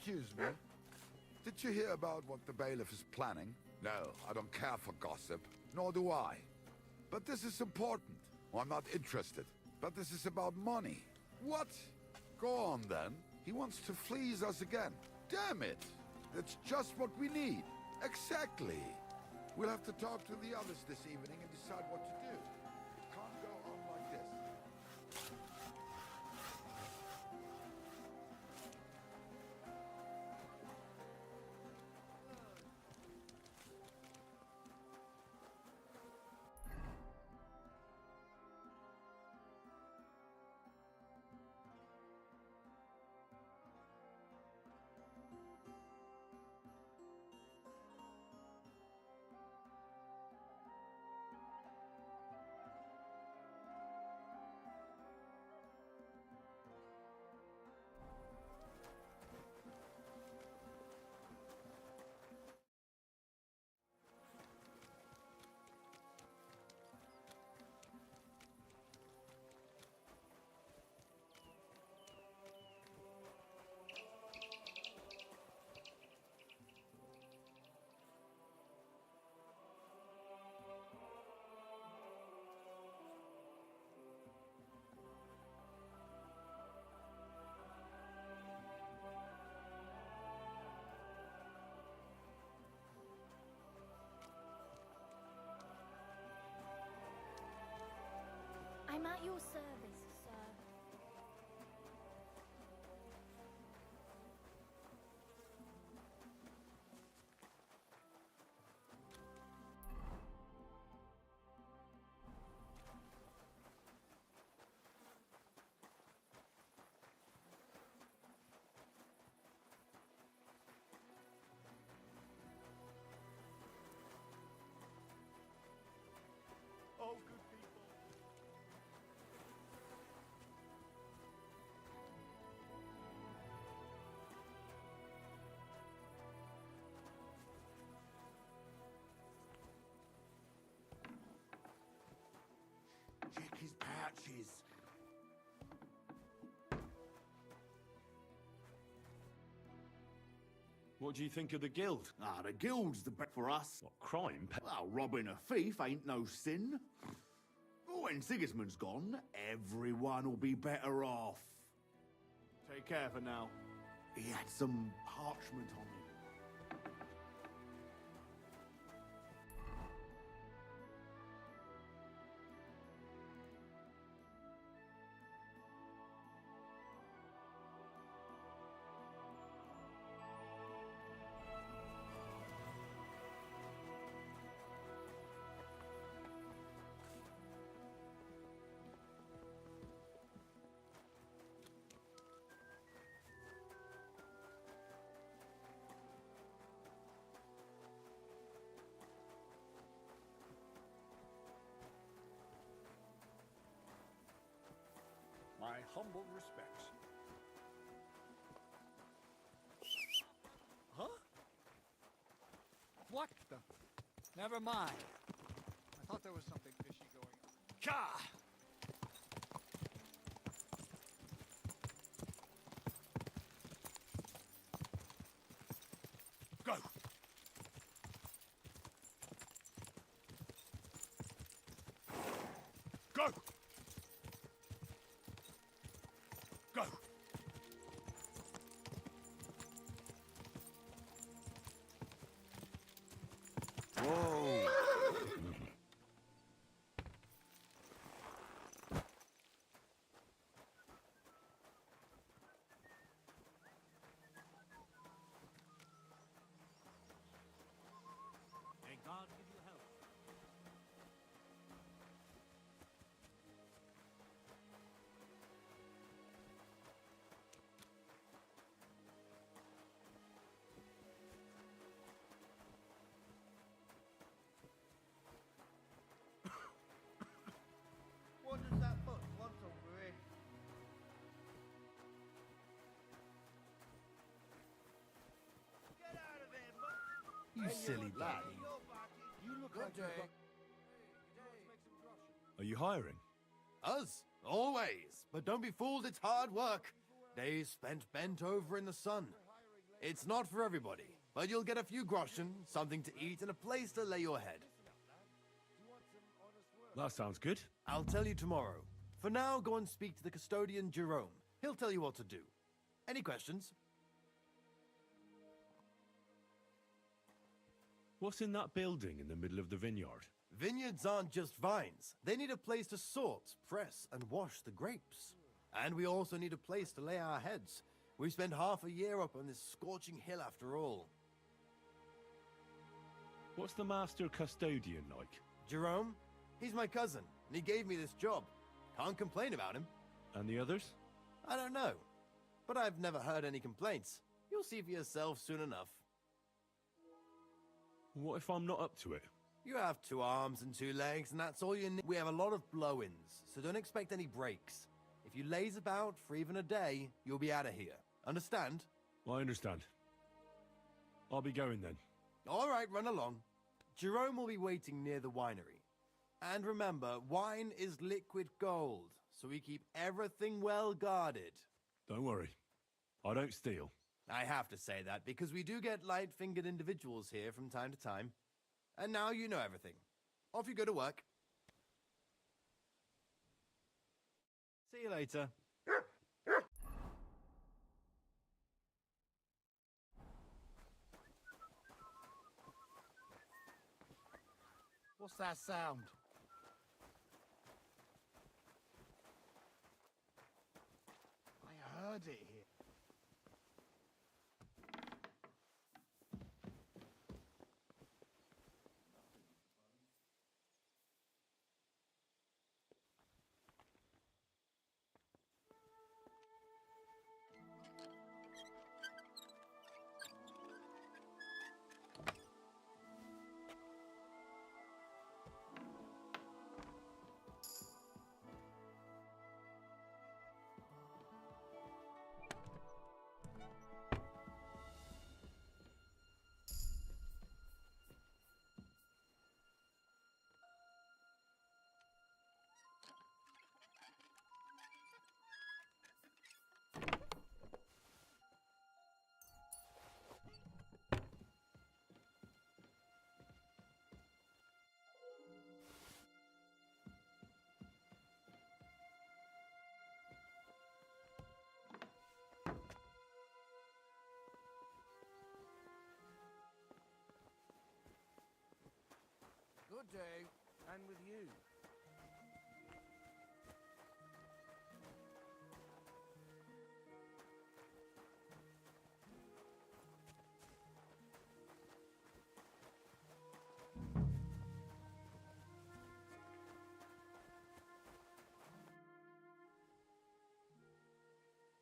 Excuse me. Did you hear about what the bailiff is planning? No, I don't care for gossip. Nor do I. But this is important. Well, I'm not interested. But this is about money. What? Go on, then. He wants to fleece us again. Damn it! That's just what we need. Exactly. We'll have to talk to the others this evening and decide what to do. It can't go on like this. I'm at your service, sir. Oh, good people. Check his pouches. What do you think of the guild? Ah, the guild's the bet for us. What, crime? Well, robbing a thief ain't no sin. But when Sigismund's gone, everyone will be better off. Take care for now. He had some parchment on him. My humble respects. Huh? What the? Never mind. I thought there was something fishy going on. Ka! Go! Go! Go! Whoa! May God give you help. What does that book want over here? Get out of here, Buck! You silly lad. baby. You look Good like you've day. got... Are you hiring? Us, always. But don't be fooled, it's hard work. Days spent bent over in the sun. It's not for everybody, but you'll get a few groschen, something to eat, and a place to lay your head. That sounds good. I'll tell you tomorrow. For now, go and speak to the custodian, Jerome. He'll tell you what to do. Any questions? What's in that building in the middle of the vineyard? Vineyards aren't just vines. They need a place to sort, press, and wash the grapes. And we also need a place to lay our heads. We spend half a year up on this scorching hill after all. What's the master custodian like? Jerome? He's my cousin, and he gave me this job. Can't complain about him. And the others? I don't know, but I've never heard any complaints. You'll see for yourself soon enough. What if I'm not up to it? You have 2 arms and 2 legs, and that's all you need. We have a lot of blow-ins, so don't expect any breaks. If you laze about for even a day, you'll be out of here. Understand? I understand. I'll be going then. All right, run along. Jerome will be waiting near the winery. And remember, wine is liquid gold, so we keep everything well guarded. Don't worry. I don't steal. I have to say that because we do get light-fingered individuals here from time to time. And now you know everything. Off you go to work. See you later. What's that sound? I heard it here. Good day, and with you.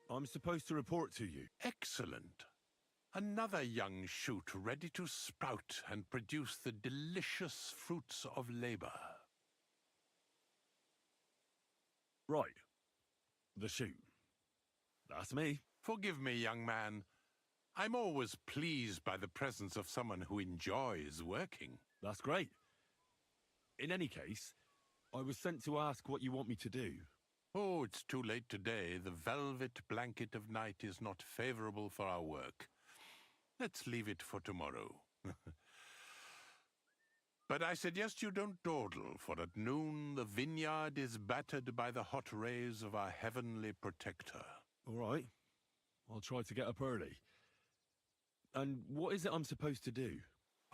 I'm supposed to report to you. Excellent. Another young shoot ready to sprout and produce the delicious fruits of labor. Right. The shoot. That's me. Forgive me, young man. I'm always pleased by the presence of someone who enjoys working. That's great. In any case, I was sent to ask what you want me to do. Oh, it's too late today. The velvet blanket of night is not favorable for our work. Let's leave it for tomorrow. But I suggest you don't dawdle, for at noon the vineyard is battered by the hot rays of our heavenly protector. All right. I'll try to get up early. And what is it I'm supposed to do?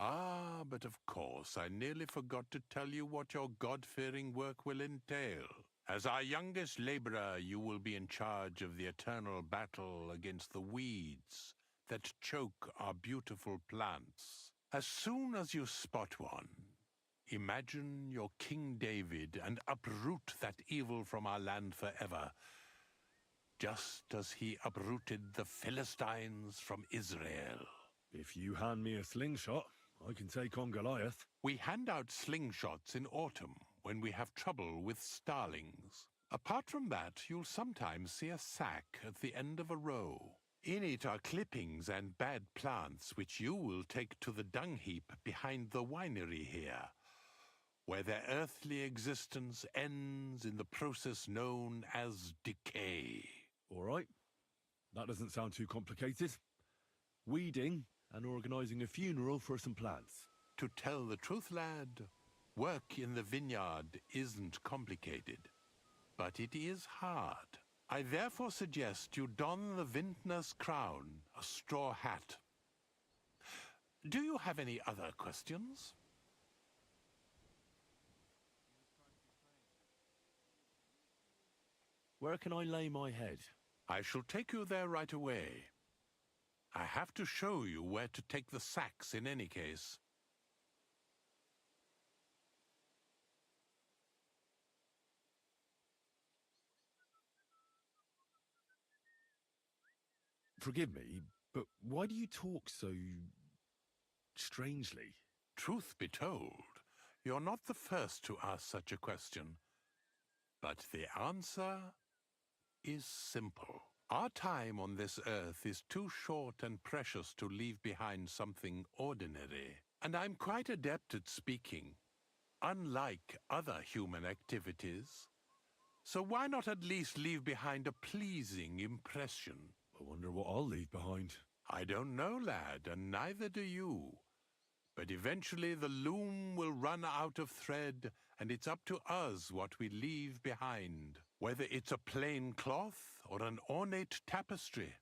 Ah, but of course, I nearly forgot to tell you what your God-fearing work will entail. As our youngest laborer, you will be in charge of the eternal battle against the weeds that choke our beautiful plants. As soon as you spot one, imagine you're King David and uproot that evil from our land forever, just as he uprooted the Philistines from Israel. If you hand me a slingshot, I can take on Goliath. We hand out slingshots in autumn when we have trouble with starlings. Apart from that, you'll sometimes see a sack at the end of a row. In it are clippings and bad plants which you will take to the dung heap behind the winery here, where their earthly existence ends in the process known as decay. All right. That doesn't sound too complicated. weeding, and organising a funeral for some plants. To tell the truth, lad, work in the vineyard isn't complicated, but it is hard. I therefore suggest you don the vintner's crown, a straw hat. Do you have any other questions? Where can I lay my head? I shall take you there right away. I have to show you where to take the sacks in any case. Forgive me, but why do you talk so strangely? Truth be told, you're not the first to ask such a question. But the answer is simple. Our time on this earth is too short and precious to leave behind something ordinary. And I'm quite adept at speaking, unlike other human activities. So why not at least leave behind a pleasing impression? I wonder what I'll leave behind. I don't know, lad, and neither do you. But eventually the loom will run out of thread, and it's up to us what we leave behind, whether it's a plain cloth or an ornate tapestry.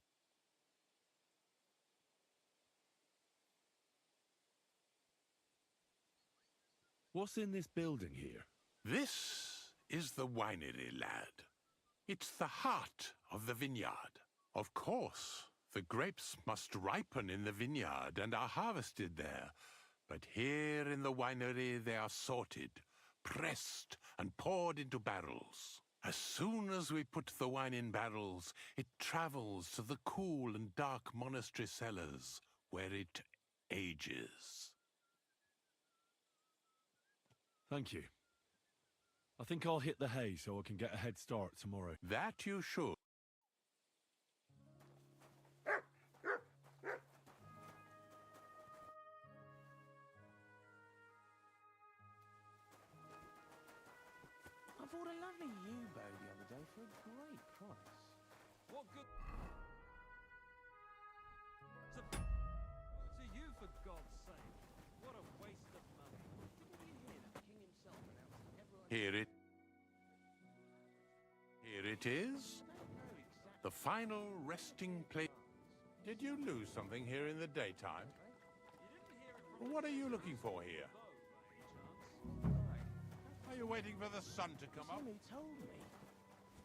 What's in this building here? This is the winery, lad. It's the heart of the vineyard. Of course, the grapes must ripen in the vineyard and are harvested there. But here in the winery they are sorted, pressed, and poured into barrels. As soon as we put the wine in barrels, it travels to the cool and dark monastery cellars, where it ages. Thank you. I think I'll hit the hay so I can get a head start tomorrow. That you should. I bought a lovely U-bow the other day for a great price. What good? To you, for God's sake. What a waste of money. Didn't you hear that the king himself announced that everyone... Here it is. The final resting place. Did you lose something here in the daytime? What are you looking for here? Are you waiting for the sun to come up? Somebody told me.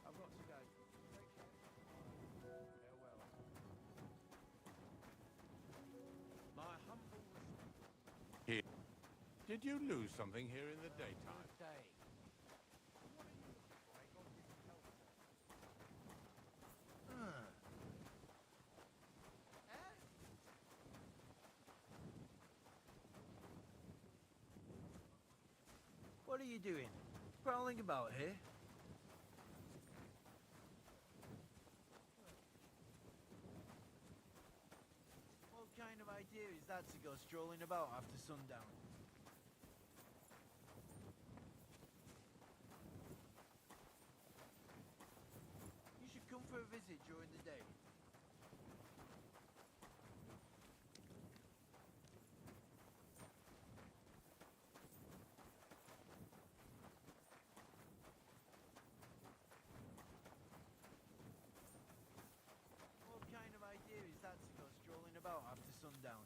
I've got to go. Farewell. My humble respect. Here. Did you lose something here in the daytime? Good day. What are you doing? Prowling about here? What kind of idea is that to go strolling about after sundown? You should come for a visit during the day. What kind of idea is that to go strolling about after sundown?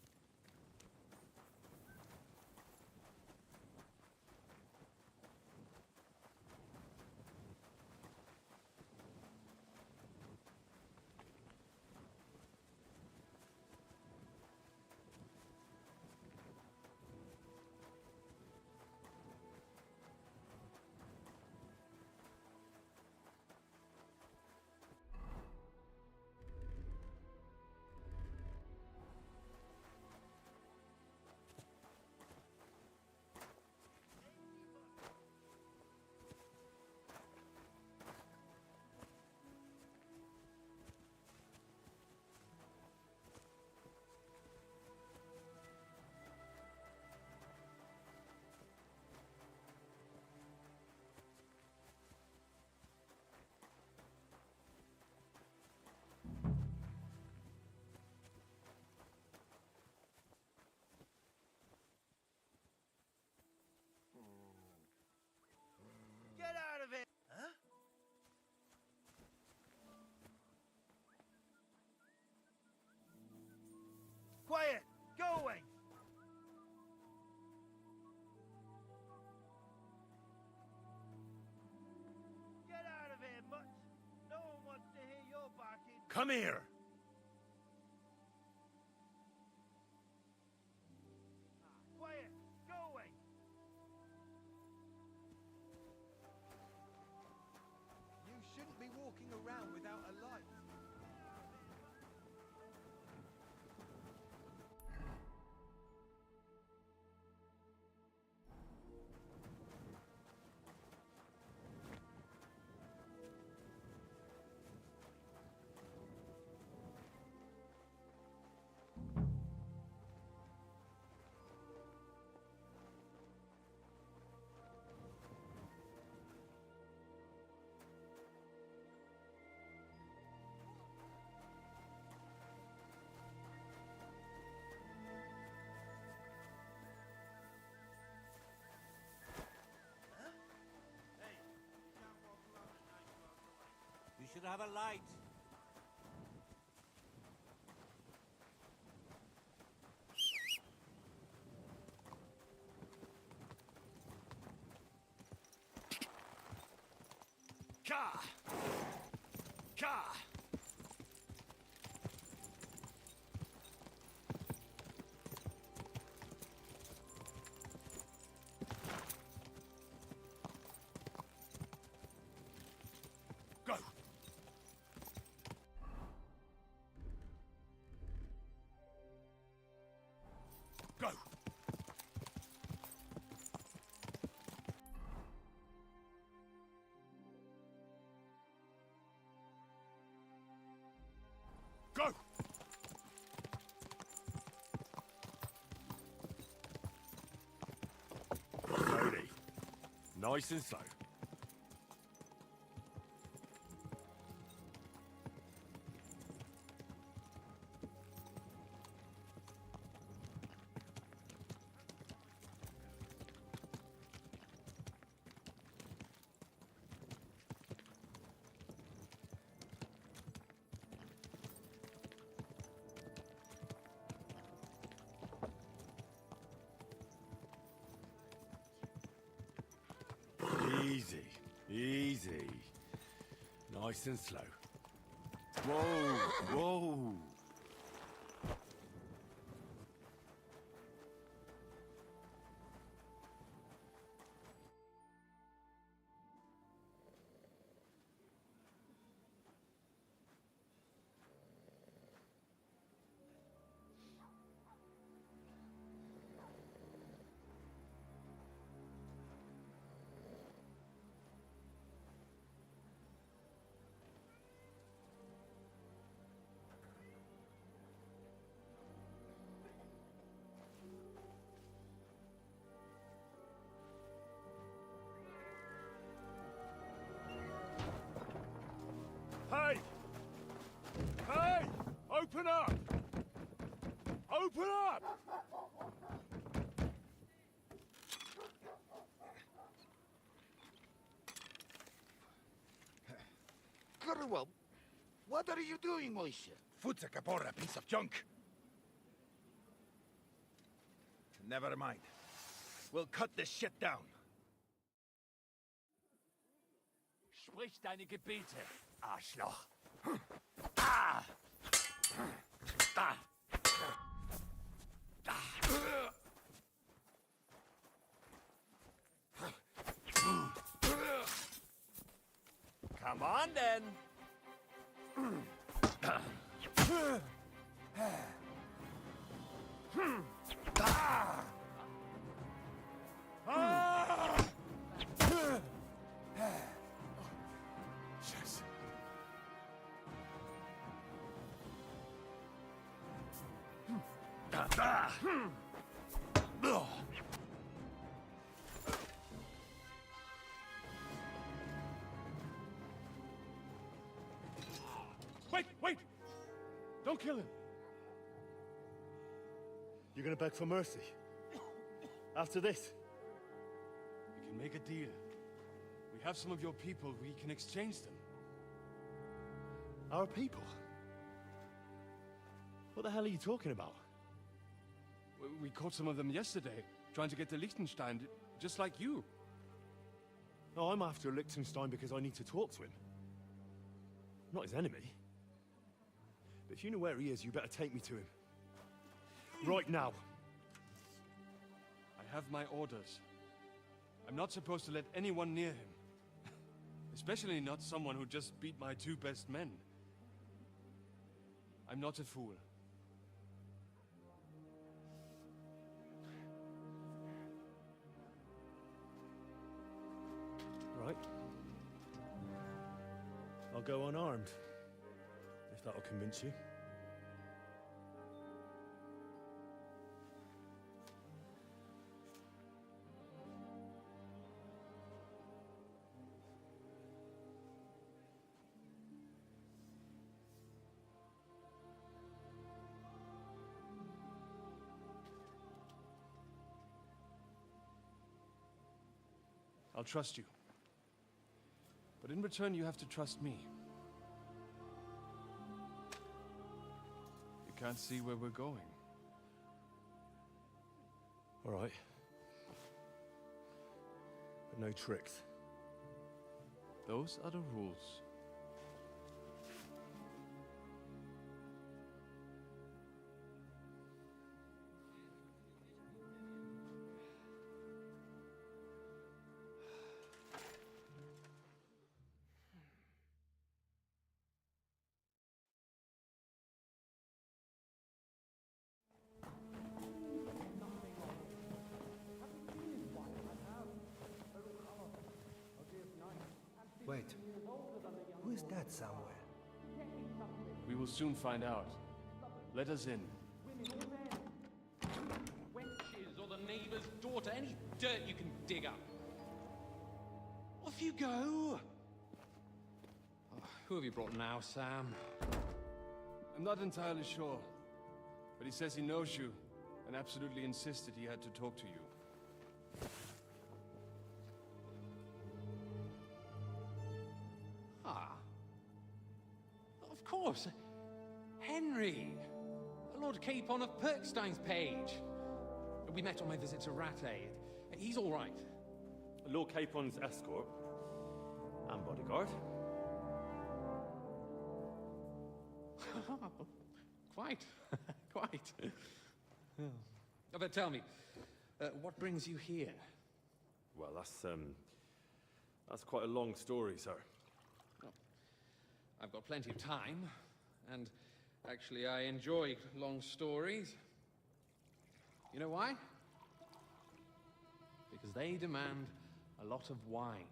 Come here! Quiet! Go away! You shouldn't be walking around without a light. You should have a light. Ka! Ka! Go! Go! Go! Slowly. Nice and slow. Easy, easy. Nice and slow. Whoa, whoa. Hey! Hey! Open up! Open up! Very well. What are you doing, Moishe? Foot's a Capora, piece of junk. Never mind. We'll cut this shit down. Sprich deine Gebete, Arschloch. Ah! Ah! Come on, then. Shucks. Wait, wait! Don't kill him! You're gonna beg for mercy? After this? We can make a deal. We have some of your people, we can exchange them. Our people? What the hell are you talking about? We caught some of them yesterday, trying to get to Liechtenstein, just like you. No, I'm after Liechtenstein because I need to talk to him. Not his enemy. But if you know where he is, you better take me to him. Right now. I have my orders. I'm not supposed to let anyone near him. Especially not someone who just beat my 2 best men. I'm not a fool. Right. I'll go unarmed. If that'll convince you. I'll trust you. But in return, you have to trust me. You can't see where we're going. All right. But no tricks. Those are the rules. Wait. Who is that somewhere? We will soon find out. Let us in. Wenches or the neighbor's daughter, any dirt you can dig up. Off you go! Oh, who have you brought now, Sam? I'm not entirely sure. But he says he knows you, and absolutely insisted he had to talk to you. Ah. Of course. Henry. Lord Capon of Perkstein's page. We met on my visit to Rattay. He's all right. Lord Capon's escort. And bodyguard. Quite. Quite. But tell me, what brings you here? Well, that's quite a long story, sir. Well, I've got plenty of time, and actually I enjoy long stories. You know why? Because they demand a lot of wine.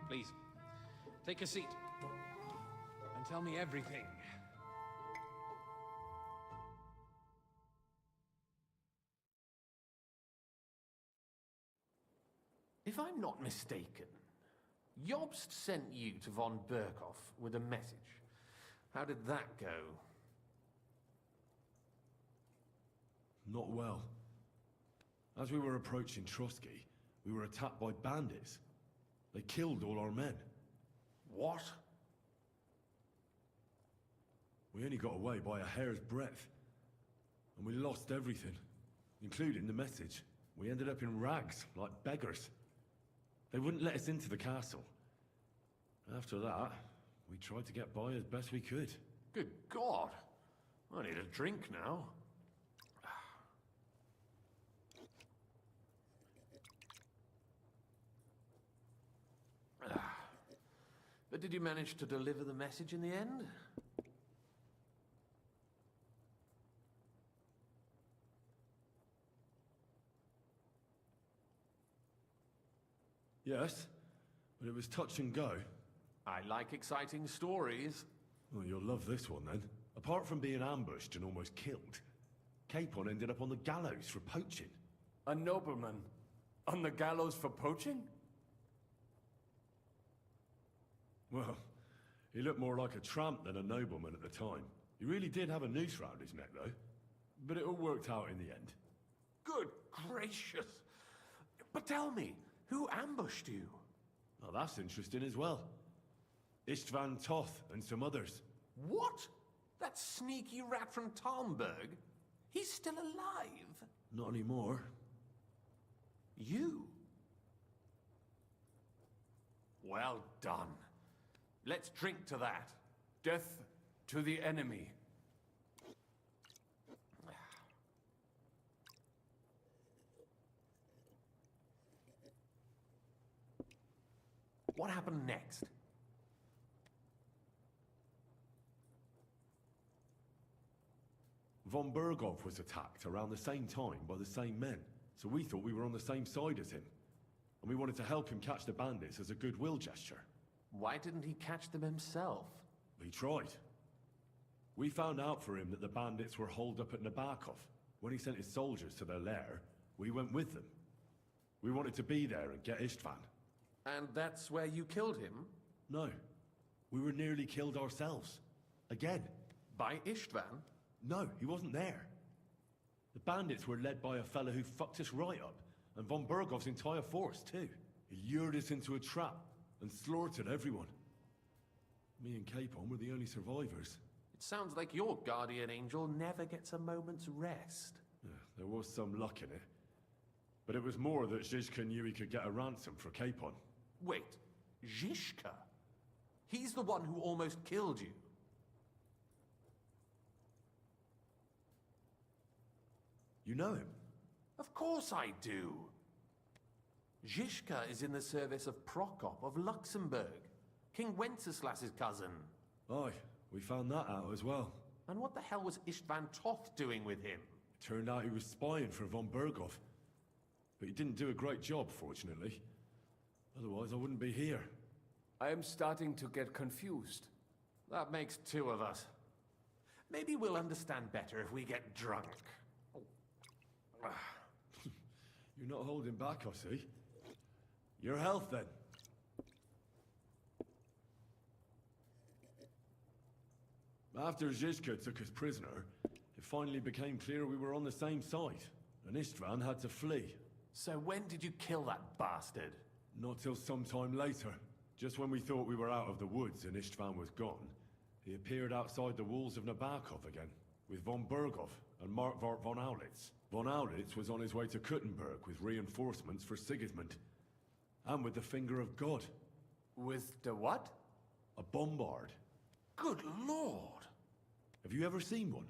Please, take a seat and tell me everything. If I'm not mistaken, Jobst sent you to von Berkhoff with a message. How did that go? Not well. As we were approaching Trotsky, we were attacked by bandits. They killed all our men. What? We only got away by a hair's breadth. And we lost everything, including the message. We ended up in rags, like beggars. They wouldn't let us into the castle. After that, we tried to get by as best we could. Good God! I need a drink now. But did you manage to deliver the message in the end? Yes, but it was touch and go. I like exciting stories. Well, you'll love this one then. Apart from being ambushed and almost killed, Capon ended up on the gallows for poaching. A nobleman? On the gallows for poaching? Well, he looked more like a tramp than a nobleman at the time. He really did have a noose round his neck, though. But it all worked out in the end. Good gracious! But tell me, who ambushed you? Well, that's interesting as well. Istvan Toth and some others. What? That sneaky rat from Talmberg? He's still alive? Not anymore. You? Well done. Let's drink to that. Death to the enemy. What happened next? Von Berghoff was attacked around the same time by the same men, so we thought we were on the same side as him. And we wanted to help him catch the bandits as a goodwill gesture. Why didn't he catch them himself? He tried. We found out for him that the bandits were holed up at Nabokov. When he sent his soldiers to their lair, we went with them. We wanted to be there and get Istvan. And that's where you killed him? No. We were nearly killed ourselves. Again. By Istvan? No, he wasn't there. The bandits were led by a fellow who fucked us right up, and von Bergov's entire force, too. He lured us into a trap and slaughtered everyone. Me and Capon were the only survivors. It sounds like your guardian angel never gets a moment's rest. Yeah, there was some luck in it. But it was more that Zizka knew he could get a ransom for Capon. Wait, Zizka? He's the one who almost killed you. You know him? Of course I do. Zizka is in the service of Prokop of Luxembourg, King Wenceslas's cousin. Aye, we found that out as well. And what the hell was Istvan Toth doing with him? It turned out he was spying for von Berghoff. But he didn't do a great job, fortunately. Otherwise, I wouldn't be here. I am starting to get confused. That makes two of us. Maybe we'll understand better if we get drunk. You're not holding back, I see. Your health, then. After Zizka took us prisoner, it finally became clear we were on the same side, and Istvan had to flee. So when did you kill that bastard? Not till some time later. Just when we thought we were out of the woods and Istvan was gone, he appeared outside the walls of Nabokov again, with von Berghoff and Markvart von Aulitz. Von Aulitz was on his way to Kuttenberg with reinforcements for Sigismund. And with the finger of God. With the what? A bombard. Good lord! Have you ever seen one?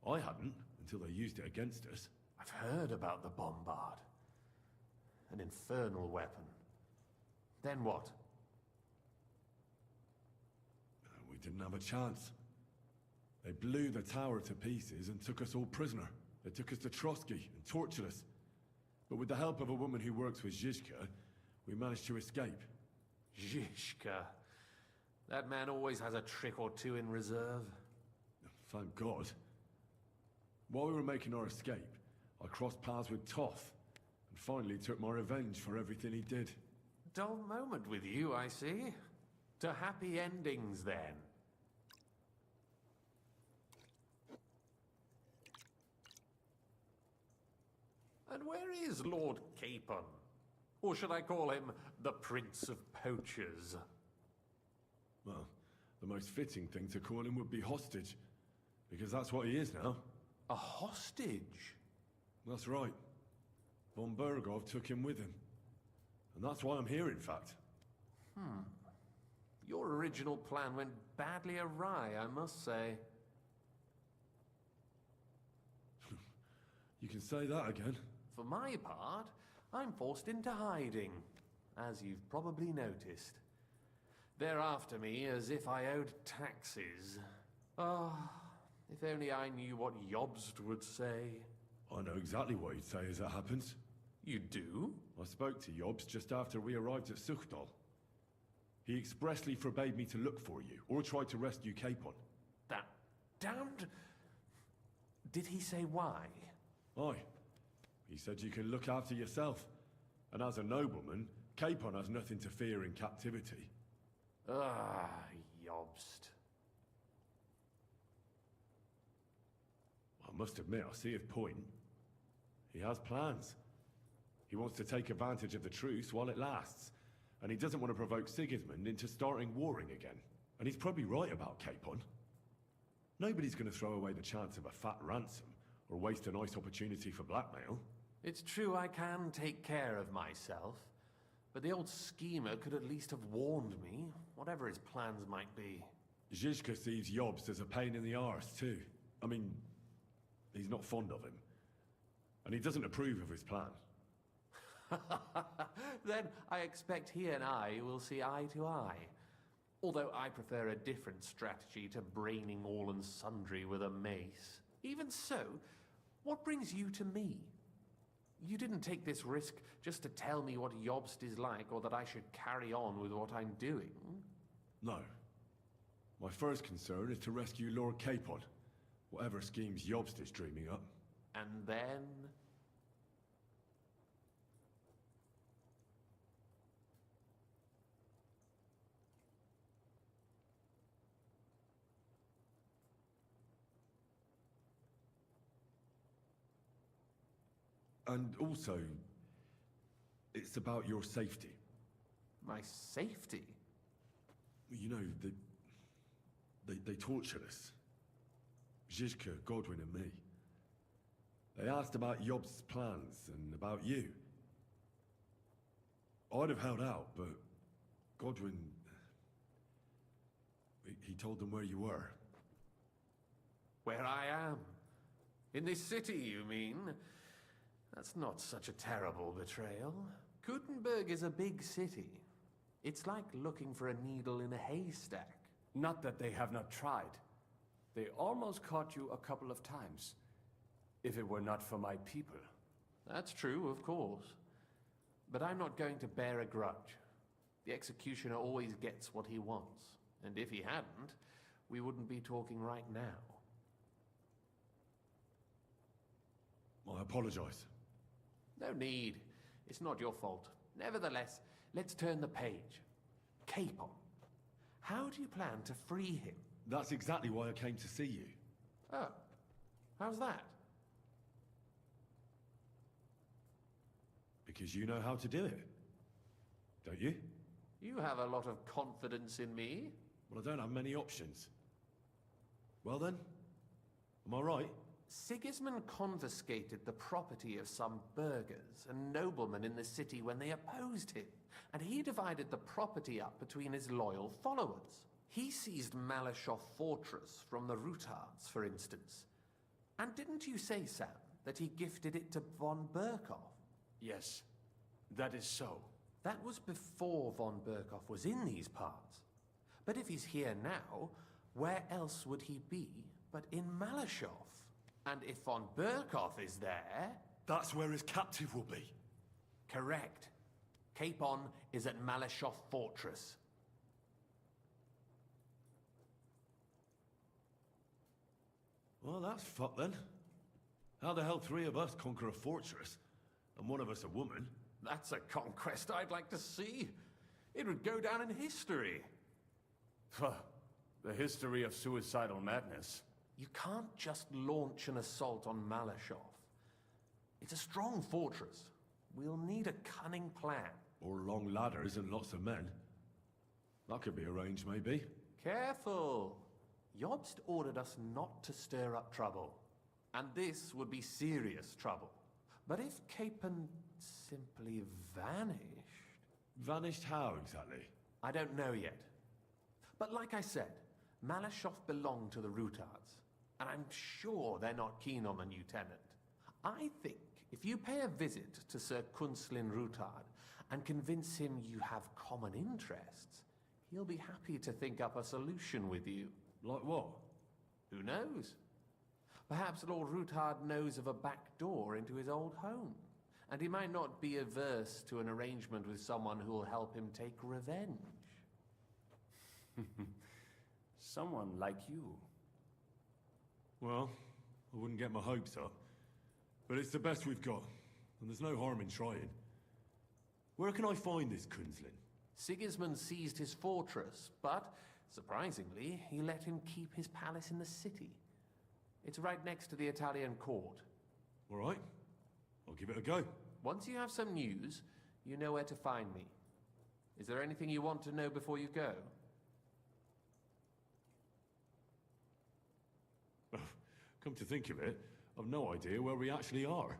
I hadn't, until they used it against us. I've heard about the bombard. An infernal weapon. Then what? We didn't have a chance. They blew the tower to pieces and took us all prisoner. They took us to Trotsky and tortured us. But with the help of a woman who works with Zizka, we managed to escape. Zizka. That man always has a trick or two in reserve. Thank God. While we were making our escape, I crossed paths with Toth, and finally took my revenge for everything he did. Dull moment with you, I see. To happy endings, then. And where is Lord Capon? Or should I call him the Prince of Poachers? Well, the most fitting thing to call him would be hostage, because that's what he is now. A hostage? That's right. Von Berghoff took him with him. And that's why I'm here, in fact. Your original plan went badly awry, I must say. You can say that again. For my part, I'm forced into hiding, as you've probably noticed. They're after me as if I owed taxes. Ah, if only I knew what Jobst would say. I know exactly what he'd say as it happens. You do? I spoke to Jobst just after we arrived at Suchdal. He expressly forbade me to look for you, or try to rescue Capon. That damned... Did he say why? Aye. He said you can look after yourself. And as a nobleman, Capon has nothing to fear in captivity. Ah, Jobst. I must admit, I see his point. He has plans. He wants to take advantage of the truce while it lasts. And he doesn't want to provoke Sigismund into starting warring again. And he's probably right about Capon. Nobody's going to throw away the chance of a fat ransom, or waste a nice opportunity for blackmail. It's true I can take care of myself, But the old schemer could at least have warned me, whatever his plans might be. Zizka sees Jobst as a pain in the arse, too. I mean, he's not fond of him. And he doesn't approve of his plan. Then I expect he and I will see eye to eye. Although I prefer a different strategy to braining all and sundry with a mace. Even so, what brings you to me? You didn't take this risk just to tell me what Jobst is like, or that I should carry on with what I'm doing. No. My first concern is to rescue Lord Capon, whatever schemes Jobst is dreaming up. And then... And also, it's about your safety. My safety? You know, they tortured us. Zizka, Godwin and me. They asked about Jobst's plans and about you. I'd have held out, but Godwin... He told them where you were. Where I am? In this city, you mean? That's not such a terrible betrayal. Gutenberg is a big city. It's like looking for a needle in a haystack. Not that they have not tried. They almost caught you a couple of times. If it were not for my people. That's true, of course. But I'm not going to bear a grudge. The executioner always gets what he wants. And if he hadn't, we wouldn't be talking right now. I apologize. No need. It's not your fault. Nevertheless, let's turn the page. Capon. How do you plan to free him? That's exactly why I came to see you. Oh. How's that? Because you know how to do it. Don't you? You have a lot of confidence in me. Well, I don't have many options. Well then, am I right? Sigismund confiscated the property of some burghers and noblemen in the city when they opposed him, and he divided the property up between his loyal followers. He seized Malashov Fortress from the Rutards, for instance. And didn't you say, Sam, that he gifted it to von Berkhoff? Yes, that is so. That was before von Berkhoff was in these parts. But if he's here now, where else would he be but in Malashov? And if von Berkhoff is there... That's where his captive will be. Correct. Capon is at Malashov Fortress. Well, that's fucked then. How the hell three of us conquer a fortress, and one of us a woman? That's a conquest I'd like to see. It would go down in history. The history of suicidal madness. You can't just launch an assault on Malashov. It's a strong fortress. We'll need a cunning plan. Or long ladders and lots of men. That could be arranged, maybe. Careful! Jobst ordered us not to stir up trouble. And this would be serious trouble. But if Capon simply vanished... Vanished how, exactly? I don't know yet. But like I said, Malashov belonged to the Rutards. And I'm sure they're not keen on the new tenant. I think if you pay a visit to Sir Kunslin Rutard and convince him you have common interests, he'll be happy to think up a solution with you. Like what? Who knows? Perhaps Lord Rutard knows of a back door into his old home, and he might not be averse to an arrangement with someone who will help him take revenge. Someone like you. Well, I wouldn't get my hopes up. But it's the best we've got, and there's no harm in trying. Where can I find this Kunslin? Sigismund seized his fortress, but, surprisingly, he let him keep his palace in the city. It's right next to the Italian court. All right. I'll give it a go. Once you have some news, you know where to find me. Is there anything you want to know before you go? Come to think of it, I've no idea where we actually are.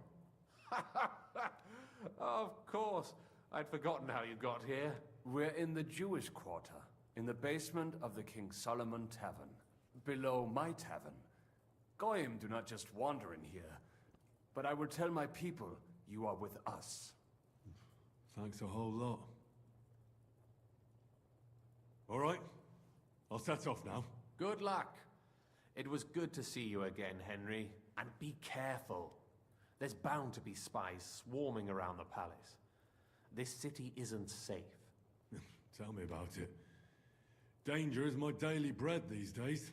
Of course. I'd forgotten how you got here. We're in the Jewish quarter, in the basement of the King Solomon Tavern, below my tavern. Goyim do not just wander in here, but I will tell my people you are with us. Thanks a whole lot. All right, I'll set off now. Good luck. It was good to see you again, Henry. And be careful. There's bound to be spies swarming around the palace. This city isn't safe. Tell me about it. Danger is my daily bread these days.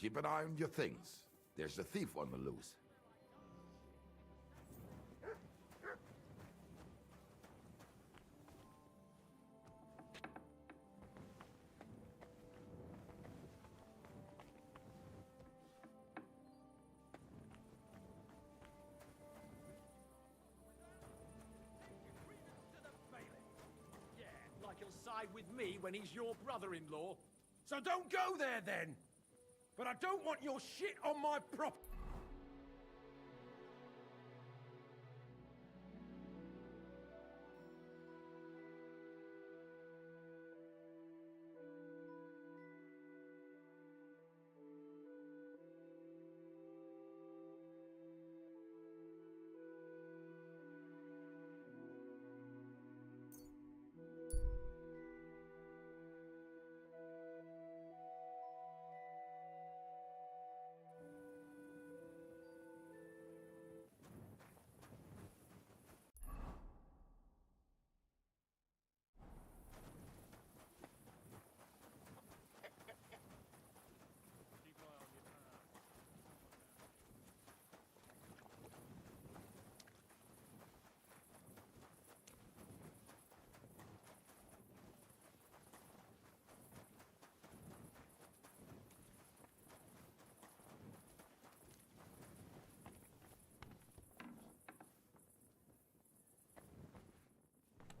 Keep an eye on your things. There's a thief on the loose. Yeah, like he'll side with me when he's your brother-in-law. So don't go there then! But I don't want your shit on my prop.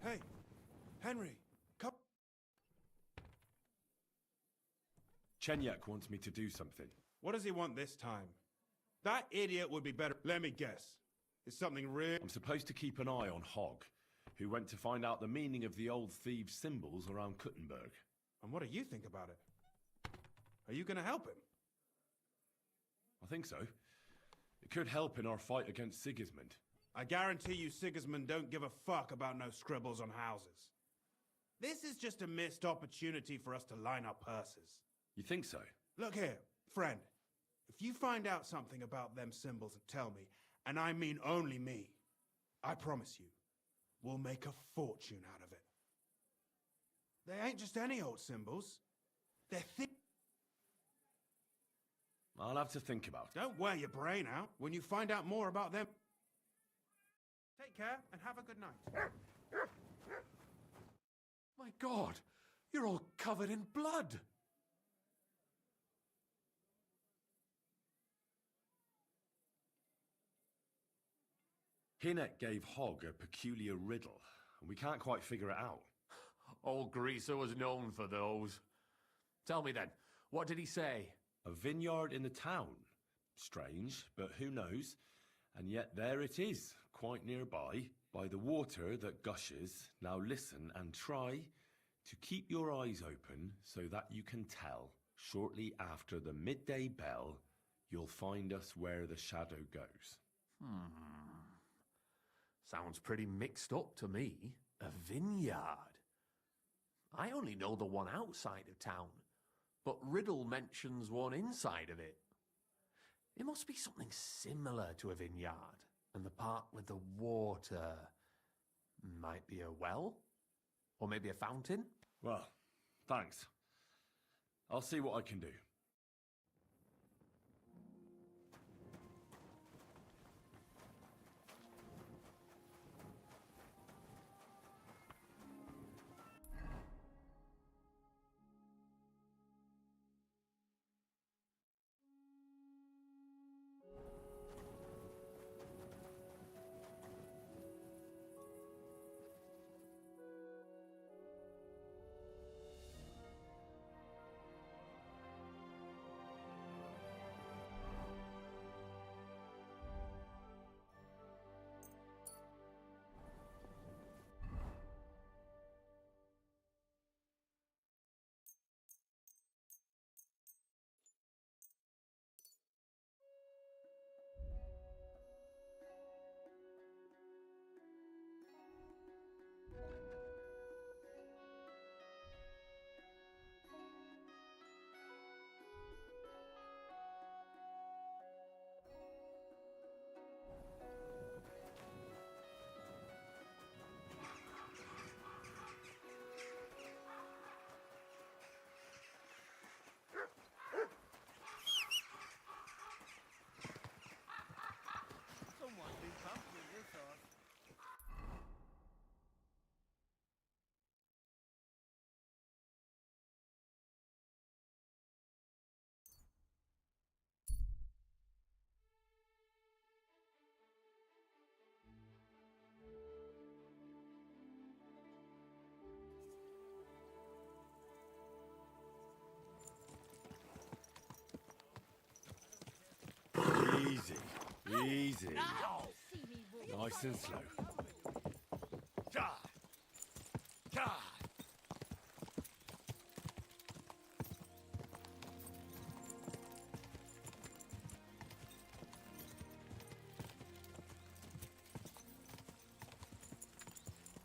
Hey, Henry, come. Chenyak wants me to do something. What does he want this time? That idiot would be better. Let me guess. It's something real. I'm supposed to keep an eye on Hogg, who went to find out the meaning of the old thieves' symbols around Kuttenberg. And what do you think about it? Are you going to help him? I think so. It could help in our fight against Sigismund. I guarantee you Sigismund don't give a fuck about no scribbles on houses. This is just a missed opportunity for us to line our purses. You think so? Look here, friend. If you find out something about them symbols and tell me, and I mean only me, I promise you, we'll make a fortune out of it. They ain't just any old symbols. They're thick. I'll have to think about it. Don't wear your brain out when you find out more about them. Take care and have a good night. My God, you're all covered in blood. Hinek gave Hogg a peculiar riddle, and we can't quite figure it out. Old Greaser was known for those. Tell me then, what did he say? A vineyard in the town. Strange, but who knows? And yet there it is, quite nearby. By the water that gushes, now listen and try to keep your eyes open so that you can tell. Shortly after the midday bell, you'll find us where the shadow goes. Sounds pretty mixed up to me. A vineyard. I only know the one outside of town, but Riddle mentions one inside of it. It must be something similar to a vineyard, and the part with the water might be a well? Or maybe a fountain? Well, thanks. I'll see what I can do. Someone's been pumping this horse. Easy, easy. Nice and slow. God! God!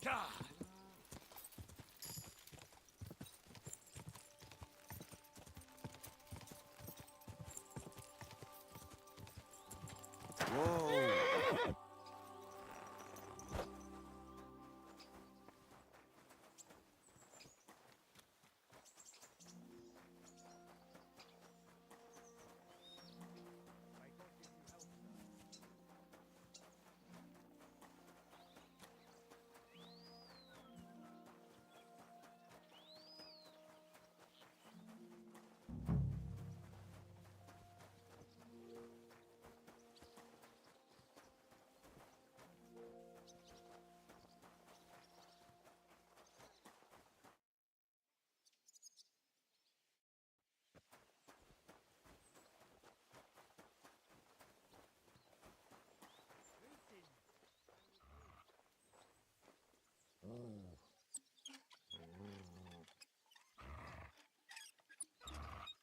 God! Whoa!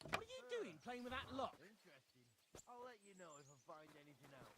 What are you doing playing with that lock? Interesting. I'll let you know if I find anything out.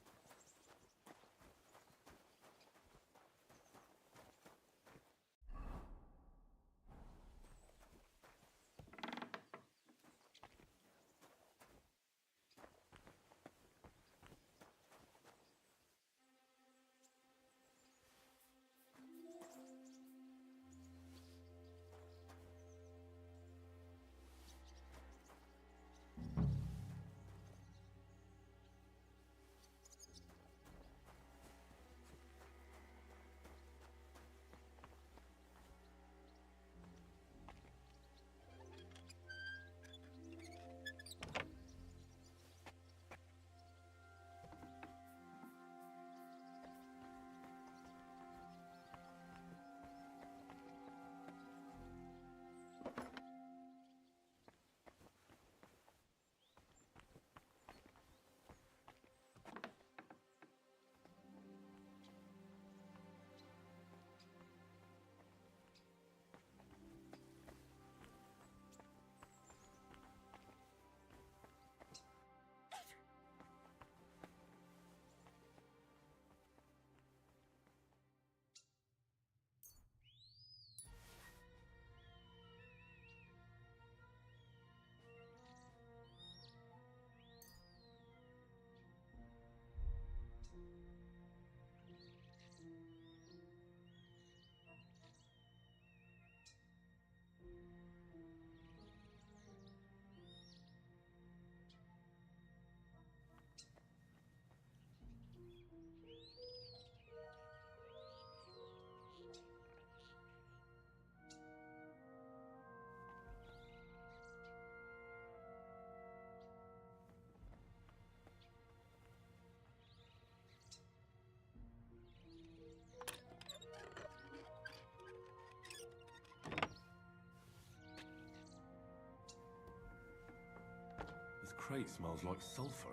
crate smells like sulfur.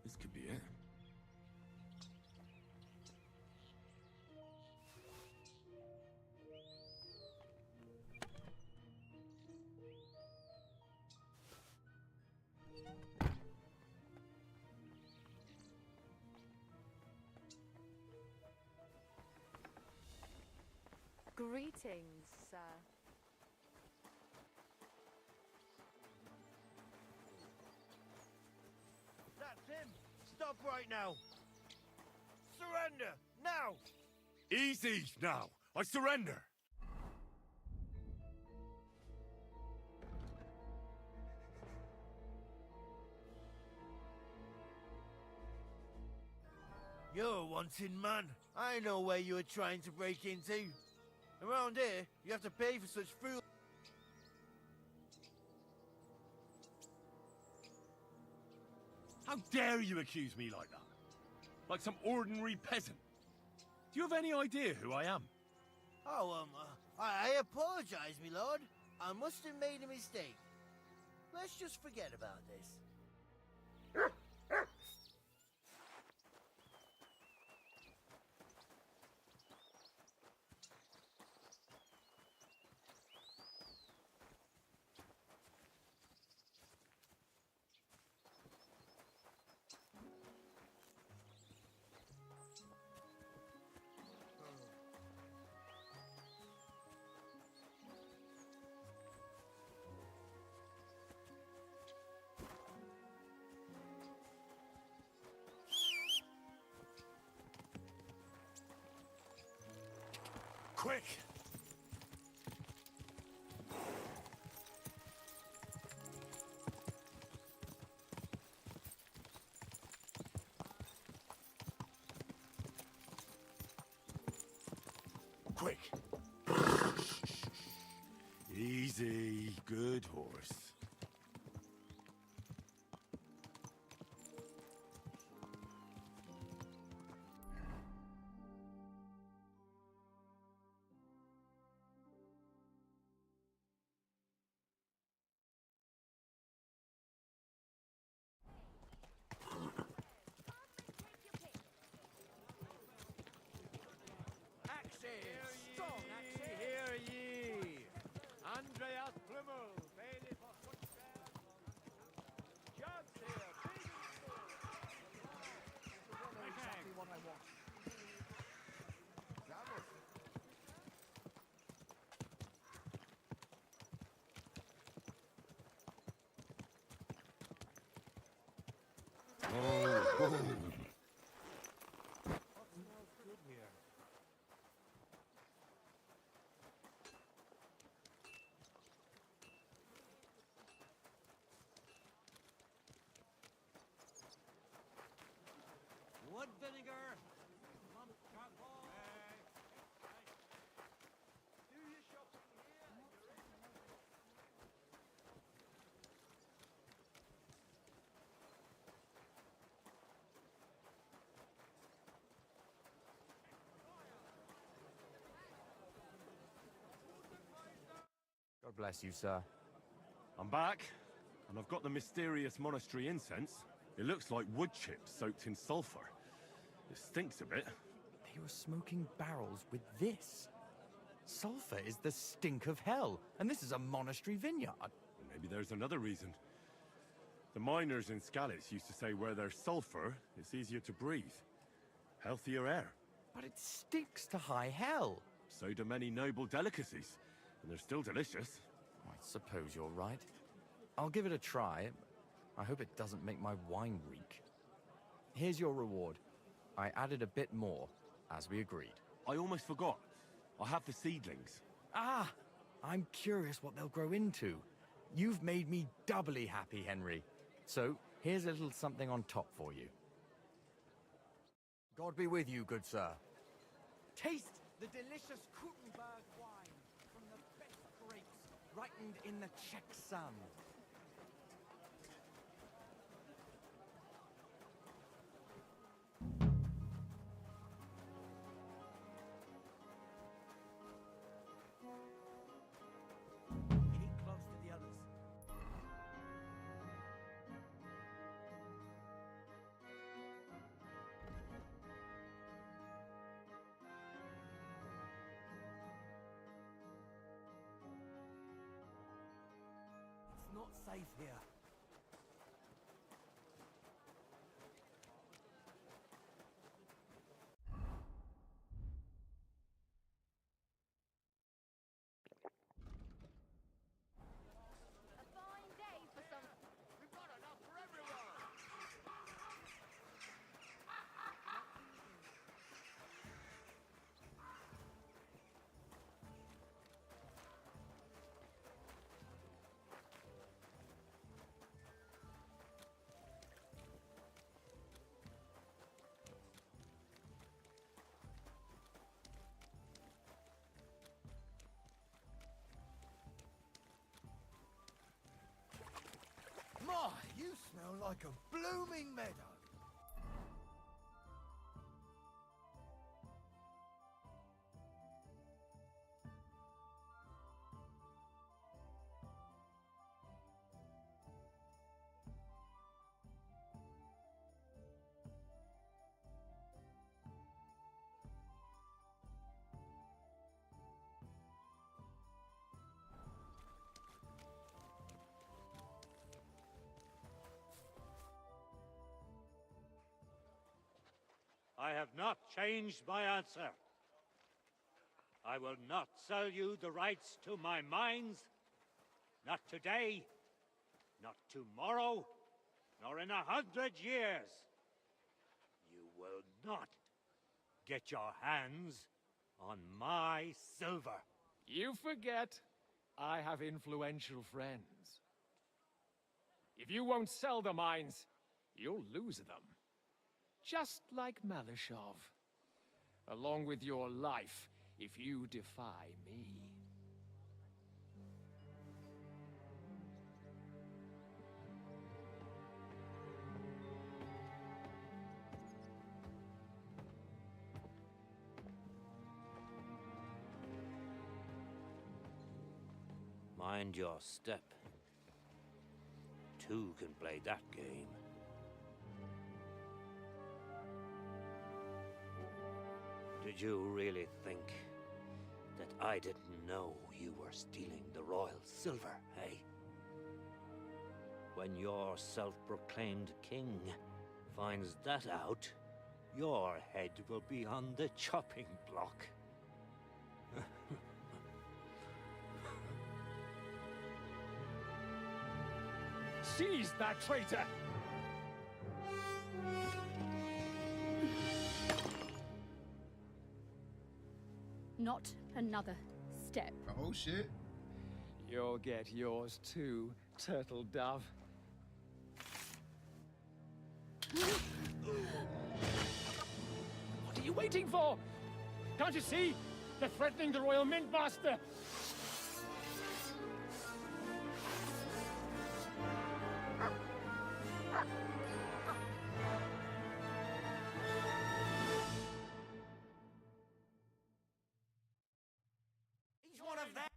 This could be it. Greetings, sir. That's him! Stop right now! Surrender! Now! Easy now! I surrender! You're a wanted man. I know where you were trying to break into. Around here, you have to pay for such fool. How dare you accuse me like that? Like some ordinary peasant? Do you have any idea who I am? Oh, I apologize, my lord. I must have made a mistake. Let's just forget about this. Quick! Quick! Easy, good horse. Hear ye! Andreas Plummel, bailiff of Footfair. Jugs here, big and small. Exactly what I want. Wood vinegar! Mum, Capon. Do your shopping here. God bless you, sir. I'm back, and I've got the mysterious monastery incense. It looks like wood chips soaked in sulfur. It stinks a bit. They were smoking barrels with this. Sulfur is the stink of hell, and this is a monastery vineyard. Maybe there's another reason. The miners in Skalitz used to say where there's sulfur, it's easier to breathe. Healthier air. But it stinks to high hell. So do many noble delicacies, and they're still delicious. I suppose you're right. I'll give it a try. I hope it doesn't make my wine reek. Here's your reward. I added a bit more, as we agreed. I almost forgot. I have the seedlings. Ah! I'm curious what they'll grow into. You've made me doubly happy, Henry. So, here's a little something on top for you. God be with you, good sir. Taste the delicious Krutenberg wine from the best grapes, ripened in the Czech sun. Keep close to the others. safe here. A fine day for some... We've got enough for everyone! My, you smell like a blooming meadow. I have not changed my answer. I will not sell you the rights to my mines. Not today, not tomorrow, nor in 100 years. You will not get your hands on my silver. You forget I have influential friends. If you won't sell the mines, you'll lose them. Just like Malashov. Along with your life, if you defy me. Mind your step. Two can play that game. Did you really think that I didn't know you were stealing the royal silver, eh? When your self-proclaimed king finds that out, your head will be on the chopping block. Seize that traitor! Not another step. Oh, shit. You'll get yours too, turtle dove. What are you waiting for? Can't you see? They're threatening the Royal Mint Master! He's one of them!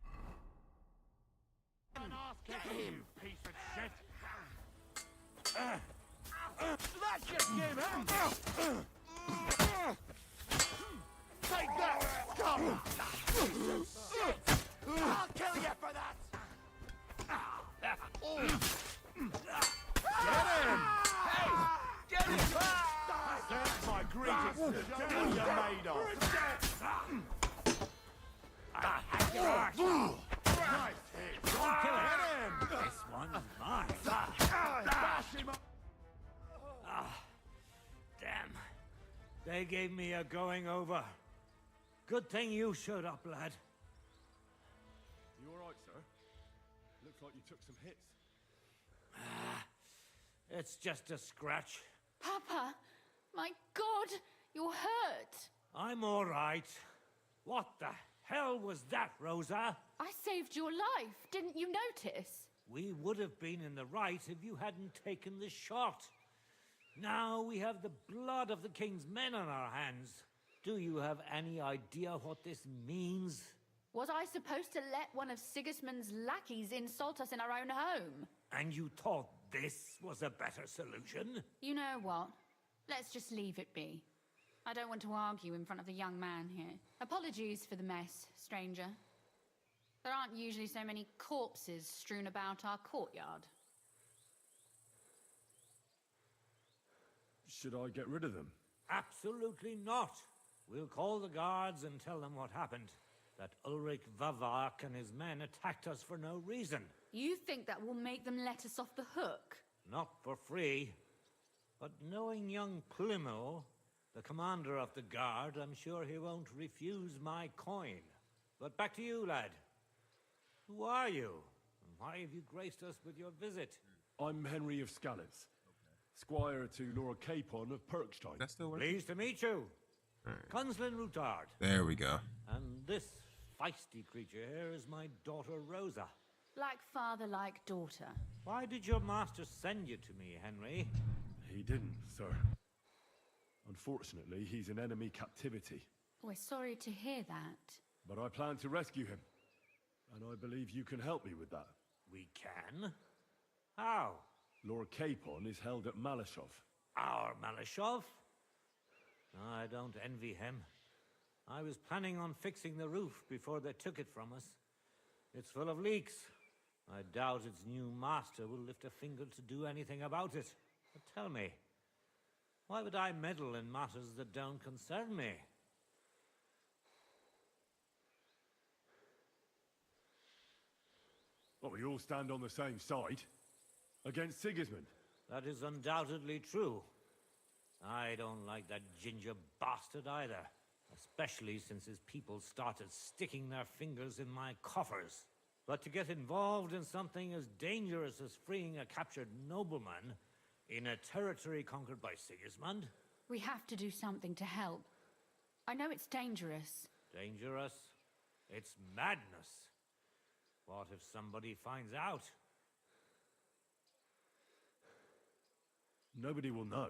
Get him, piece of shit! That just gave him! Take that, scum! I'll kill you for that! Get him! Hey! Get him! That's my greetings to the devil you're made of! Nice hit! Don't kill him! Get him! This one's mine! Bash him up! Damn. They gave me a going over. Good thing you showed up, lad. You alright, sir? Looks like you took some hits. It's just a scratch. Papa, my God, you're hurt. I'm all right. What the hell was that, Rosa? I saved your life. Didn't you notice? We would have been in the right if you hadn't taken the shot. Now we have the blood of the king's men on our hands. Do you have any idea what this means? Was I supposed to let one of Sigismund's lackeys insult us in our own home? And you thought this was a better solution? You know what? Let's just leave it be. I don't want to argue in front of the young man here. Apologies for the mess, stranger. There aren't usually so many corpses strewn about our courtyard. Should I get rid of them? Absolutely not. We'll call the guards and tell them what happened. That Ulrich Vavak and his men attacked us for no reason. You think that will make them let us off the hook? Not for free. But knowing young Plimo, the commander of the guard, I'm sure he won't refuse my coin. But back to you, lad. Who are you? And why have you graced us with your visit? I'm Henry of Scallops, squire to Lord Capon of Perkstein. That's still working. Pleased to meet you. Conslin Routard. There we go. And this feisty creature here is my daughter Rosa. Like father, like daughter. Why did your master send you to me, Henry? He didn't, sir. Unfortunately, he's in enemy captivity. We're sorry to hear that. But I plan to rescue him. And I believe you can help me with that. We can? How? Lord Capon is held at Malashov. Our Malashov? I don't envy him. I was planning on fixing the roof before they took it from us. It's full of leaks. I doubt its new master will lift a finger to do anything about it. But tell me, why would I meddle in matters that don't concern me? Well, we all stand on the same side. Against Sigismund. That is undoubtedly true. I don't like that ginger bastard either. Especially since his people started sticking their fingers in my coffers. But to get involved in something as dangerous as freeing a captured nobleman in a territory conquered by Sigismund? We have to do something to help. I know it's dangerous. Dangerous? It's madness. What if somebody finds out? Nobody will know.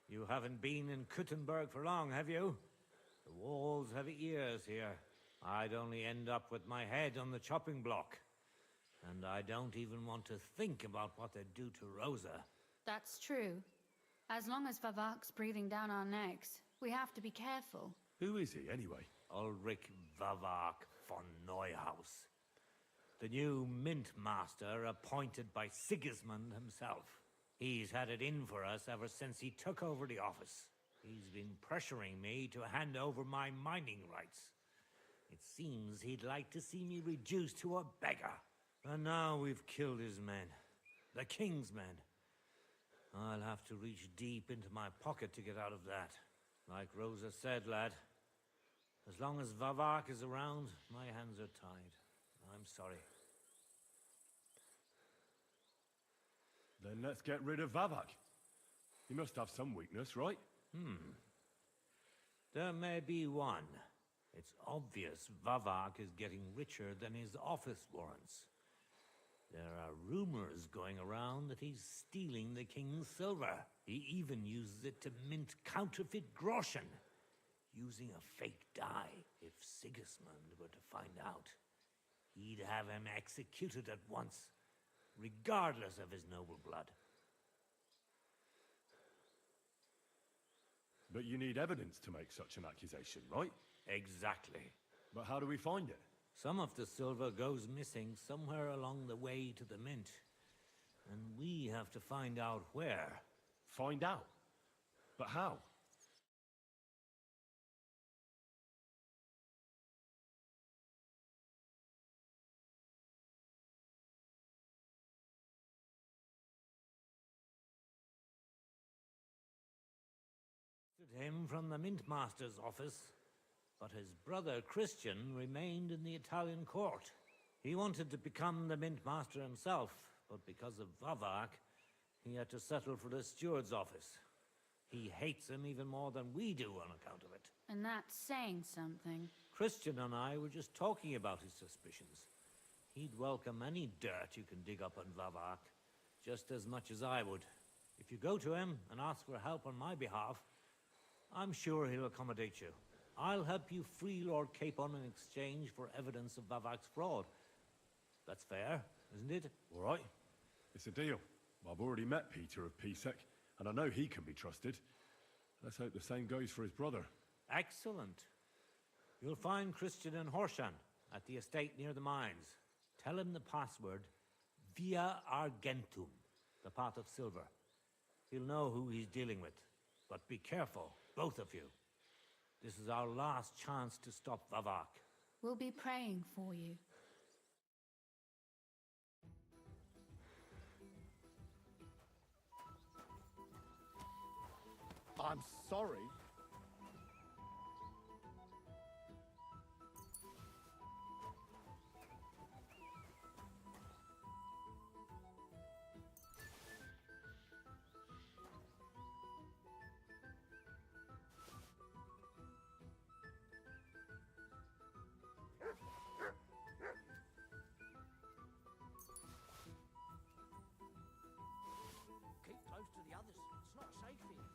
You haven't been in Kuttenberg for long, have you? The walls have ears here. I'd only end up with my head on the chopping block. And I don't even want to think about what they'd do to Rosa. That's true. As long as Vavak's breathing down our necks, we have to be careful. Who is he, anyway? Ulrich Vavak von Neuhaus. The new mint master appointed by Sigismund himself. He's had it in for us ever since he took over the office. He's been pressuring me to hand over my mining rights. It seems he'd like to see me reduced to a beggar. And now we've killed his men. The king's men. I'll have to reach deep into my pocket to get out of that. Like Rosa said, lad, as long as Vavak is around, my hands are tied. I'm sorry. Then let's get rid of Vavak. He must have some weakness, right? There may be one. It's obvious Vavak is getting richer than his office warrants. There are rumors going around that he's stealing the king's silver. He even uses it to mint counterfeit groschen, using a fake dye. If Sigismund were to find out, he'd have him executed at once, regardless of his noble blood. But you need evidence to make such an accusation, right? Exactly. But how do we find it? Some of the silver goes missing somewhere along the way to the mint. And we have to find out where. Find out? But how? Him from the mint master's office, but his brother Christian remained in the Italian court. He wanted to become the mint master himself, but because of Vavak, he had to settle for the steward's office. He hates him even more than we do on account of it. And that's saying something. Christian and I were just talking about his suspicions. He'd welcome any dirt you can dig up on Vavak, just as much as I would. If you go to him and ask for help on my behalf, I'm sure he'll accommodate you. I'll help you free Lord Capon in exchange for evidence of Vavak's fraud. That's fair, isn't it? All right. It's a deal. I've already met Peter of Pisek, and I know he can be trusted. Let's hope the same goes for his brother. Excellent. You'll find Christian and Horshan at the estate near the mines. Tell him the password, Via Argentum, the pot of silver. He'll know who he's dealing with. But be careful, both of you. This is our last chance to stop Vavak. We'll be praying for you. I'm sorry. Keep close to the others. It's not safe here.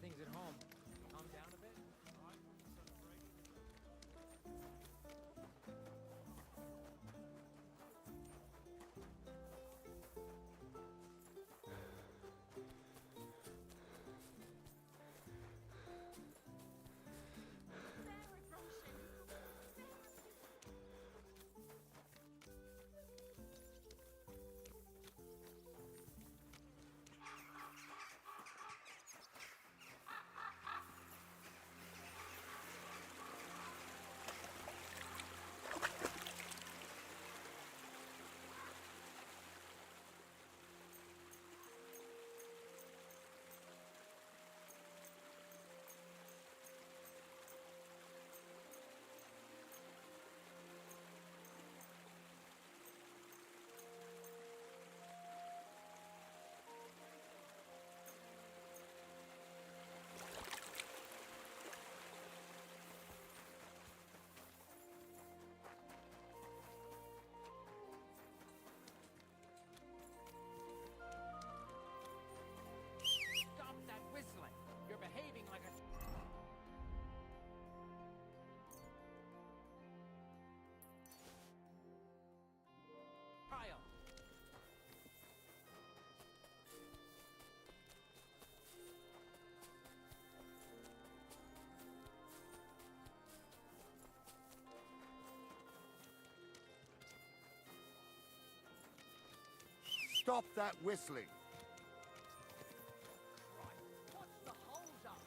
things at home? Calm down a bit? Stop that whistling! You're behaving like a... Kyle! Stop that whistling. What's the hold-up?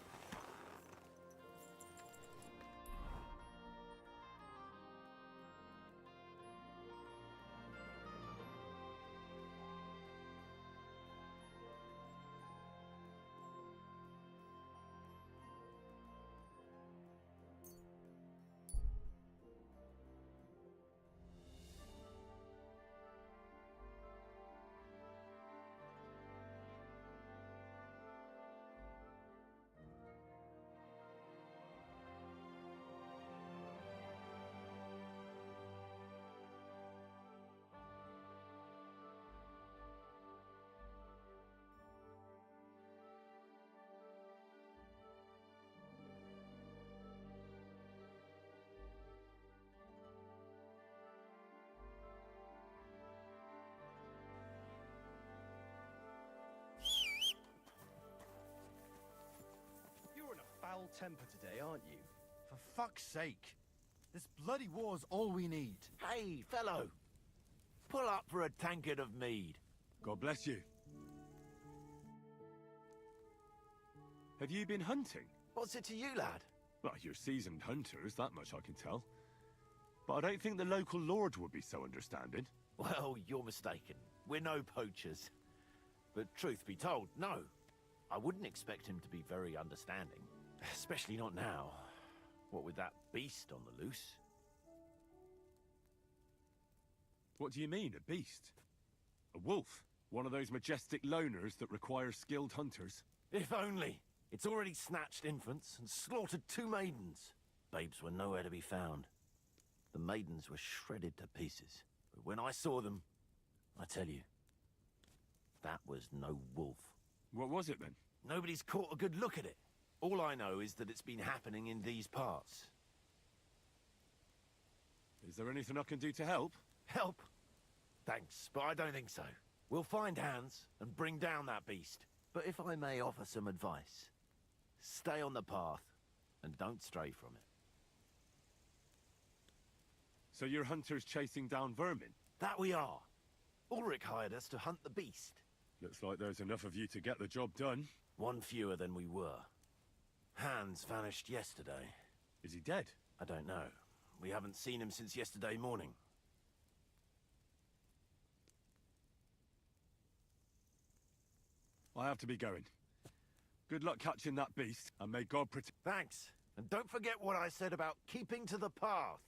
You're in a foul temper today, aren't you? For fuck's sake. This bloody war's all we need. Hey, fellow. Pull up for a tankard of mead. God bless you. Have you been hunting? What's it to you, lad? Well, you're seasoned hunters, that much I can tell. But I don't think the local lord would be so understanding. Well, you're mistaken. We're no poachers. But truth be told, no. I wouldn't expect him to be very understanding. Especially not now. What with that beast on the loose. What do you mean, a beast? A wolf? One of those majestic loners that requires skilled hunters? If only. It's already snatched infants and slaughtered 2 maidens. Babes were nowhere to be found. The maidens were shredded to pieces. But when I saw them, I tell you, that was no wolf. What was it then? Nobody's caught a good look at it. All I know is that it's been happening in these parts. Is there anything I can do to help? Help? Thanks, but I don't think so. We'll find Hans and bring down that beast. But if I may offer some advice, stay on the path and don't stray from it. So you're hunters chasing down vermin? That we are. Ulrich hired us to hunt the beast. Looks like there's enough of you to get the job done. 1 fewer than we were. Hans vanished yesterday. Is he dead? I don't know. We haven't seen him since yesterday morning. I have to be going. Good luck catching that beast, and may God protect... Thanks. And don't forget what I said about keeping to the path.